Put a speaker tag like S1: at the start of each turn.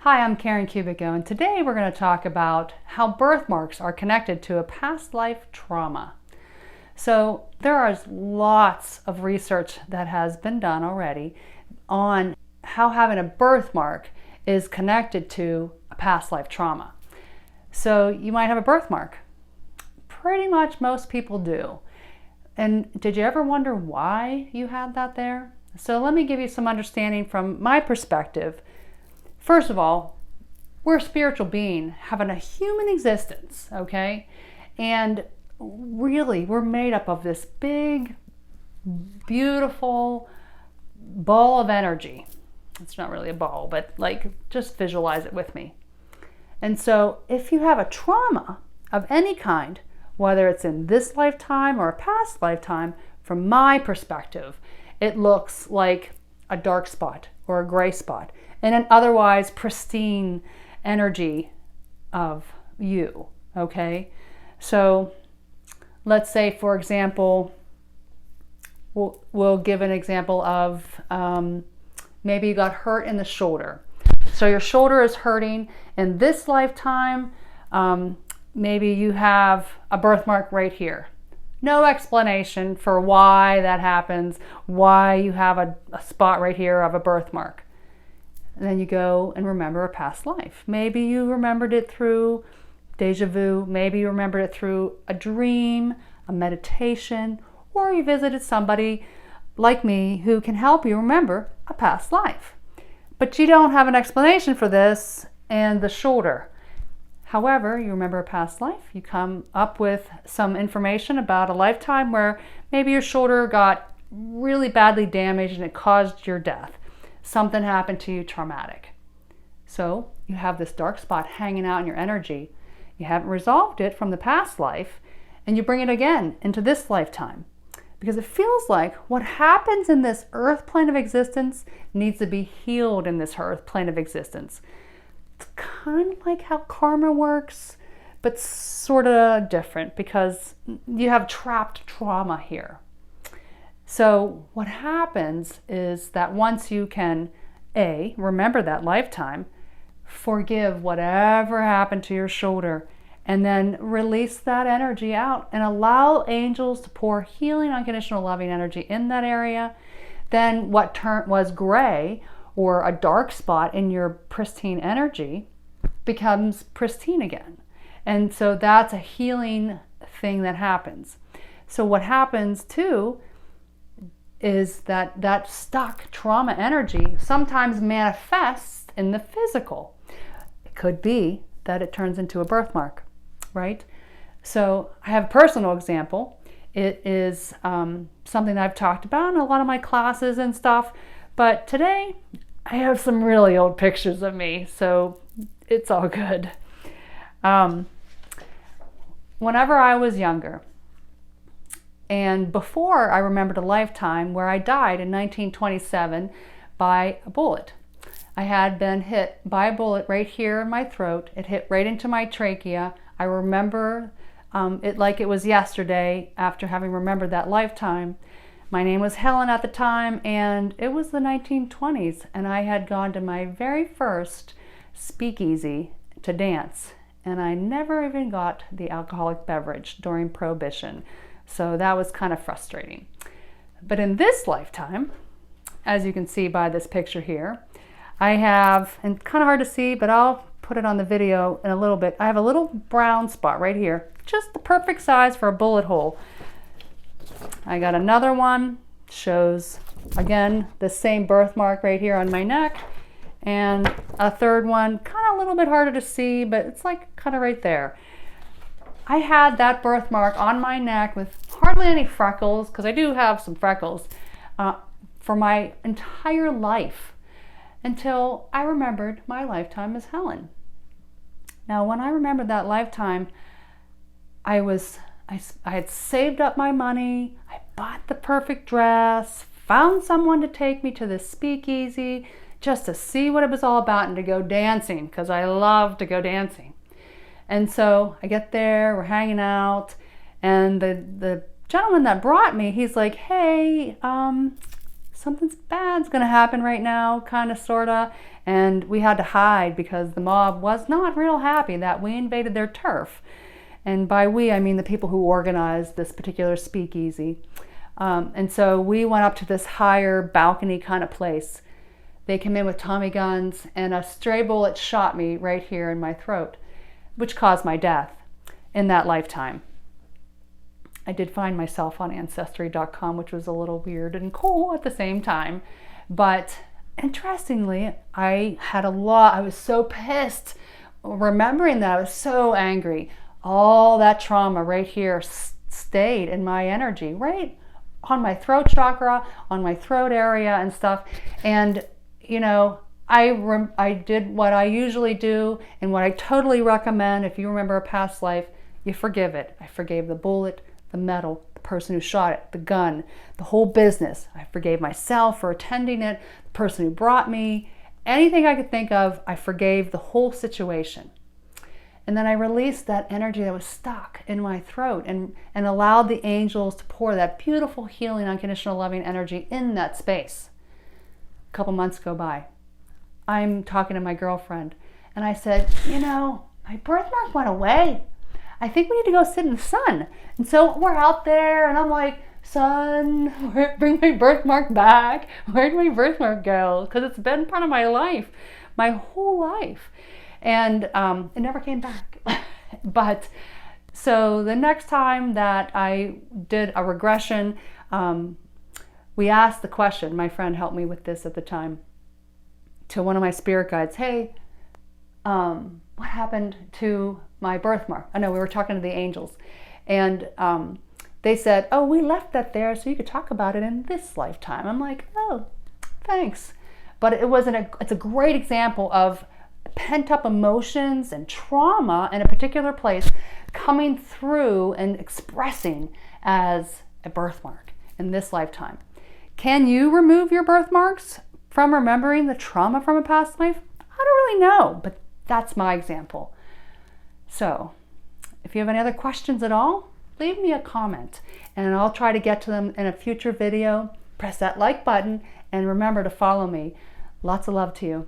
S1: Hi, I'm Karen Kubico, and today we're going to talk about how birthmarks are connected to a past life trauma. So there is lots of research that has been done already on how having a birthmark is connected to a past life trauma. So you might have a birthmark. Pretty much most people do. And did you ever wonder why you had that there? So let me give you some understanding from my perspective. First of all, we're a spiritual being having a human existence, okay? And really, we're made up of this big, beautiful ball of energy. It's not really a ball, but like, just visualize it with me. And so if you have a trauma of any kind, whether it's in this lifetime or a past lifetime, from my perspective, it looks like a dark spot or a gray spot in an otherwise pristine energy of you, okay? So let's say, for example, we'll give an example of maybe you got hurt in the shoulder. So your shoulder is hurting in this lifetime. Maybe you have a birthmark right here. No explanation for why that happens, why you have a spot right here of a birthmark. And then you go and remember a past life. Maybe you remembered it through deja vu. Maybe you remembered it through a dream, a meditation, or you visited somebody like me who can help you remember a past life. But you don't have an explanation for this and the shoulder. However, you remember a past life. You come up with some information about a lifetime where maybe your shoulder got really badly damaged and it caused your death. Something happened to you traumatic. So you have this dark spot hanging out in your energy. You haven't resolved it from the past life, and you bring it again into this lifetime. Because it feels like what happens in this earth plane of existence needs to be healed in this earth plane of existence. It's kind of like how karma works, but sort of different because you have trapped trauma here. So what happens is that once you can, A, remember that lifetime, forgive whatever happened to your shoulder, and then release that energy out and allow angels to pour healing, unconditional, loving energy in that area, then what was gray or a dark spot in your pristine energy becomes pristine again. And so that's a healing thing that happens. So what happens too is that stuck trauma energy sometimes manifests in the physical. It could be that it turns into a birthmark, right? So I have a personal example. It is something I've talked about in a lot of my classes and stuff, but today I have some really old pictures of me, so it's all good. Whenever I was younger, and before I remembered a lifetime where I died in 1927 by a bullet. I had been hit by a bullet right here in my throat. It hit right into my trachea. I remember it like it was yesterday after having remembered that lifetime. My name was Helen at the time, and it was the 1920s, and I had gone to my very first Speakeasy to dance, and I never even got the alcoholic beverage during Prohibition. So that was kind of frustrating. But in this lifetime, as you can see by this picture here, I have, and kind of hard to see, but I'll put it on the video in a little bit. I have a little brown spot right here, just the perfect size for a bullet hole. I got another one, shows again the same birthmark right here on my neck, and a third one, kind of a little bit harder to see, but it's like kind of right there. I had that birthmark on my neck with hardly any freckles, because I do have some freckles, for my entire life until I remembered my lifetime as Helen. Now, when I remembered that lifetime, I had saved up my money, I bought the perfect dress, found someone to take me to the Speakeasy just to see what it was all about and to go dancing, because I love to go dancing. And so I get there, we're hanging out, and the gentleman that brought me, he's like, hey, something's bad's going to happen right now, kind of, sort of. And we had to hide because the mob was not real happy that we invaded their turf. And by we, I mean the people who organized this particular speakeasy. And so we went up to this higher balcony kind of place. They came in with Tommy guns, and a stray bullet shot me right here in my throat, which caused my death in that lifetime. I did find myself on Ancestry.com, which was a little weird and cool at the same time. But interestingly, I was so pissed. Remembering that, I was so angry. All that trauma right here stayed in my energy, right on my throat chakra, on my throat area and stuff. And, you know, I did what I usually do and what I totally recommend. If you remember a past life, you forgive it. I forgave the bullet, the metal, the person who shot it, the gun, the whole business. I forgave myself for attending it, the person who brought me, anything I could think of, I forgave the whole situation. And then I released that energy that was stuck in my throat and allowed the angels to pour that beautiful, healing, unconditional, loving energy in that space. A couple months go by. I'm talking to my girlfriend, and I said, you know, my birthmark went away. I think we need to go sit in the sun. And so we're out there, and I'm like, sun, bring my birthmark back. Where'd my birthmark go? Because it's been part of my life, my whole life. And it never came back. But so the next time that I did a regression, we asked the question, my friend helped me with this at the time, to one of my spirit guides, hey, what happened to my birthmark? I know we were talking to the angels, and they said, oh, we left that there so you could talk about it in this lifetime. I'm like, oh, thanks. But it's a great example of pent-up emotions and trauma in a particular place coming through and expressing as a birthmark in this lifetime. Can you remove your birthmarks from remembering the trauma from a past life? I don't really know, but that's my example. So if you have any other questions at all, leave me a comment and I'll try to get to them in a future video. Press that like button and remember to follow me. Lots of love to you.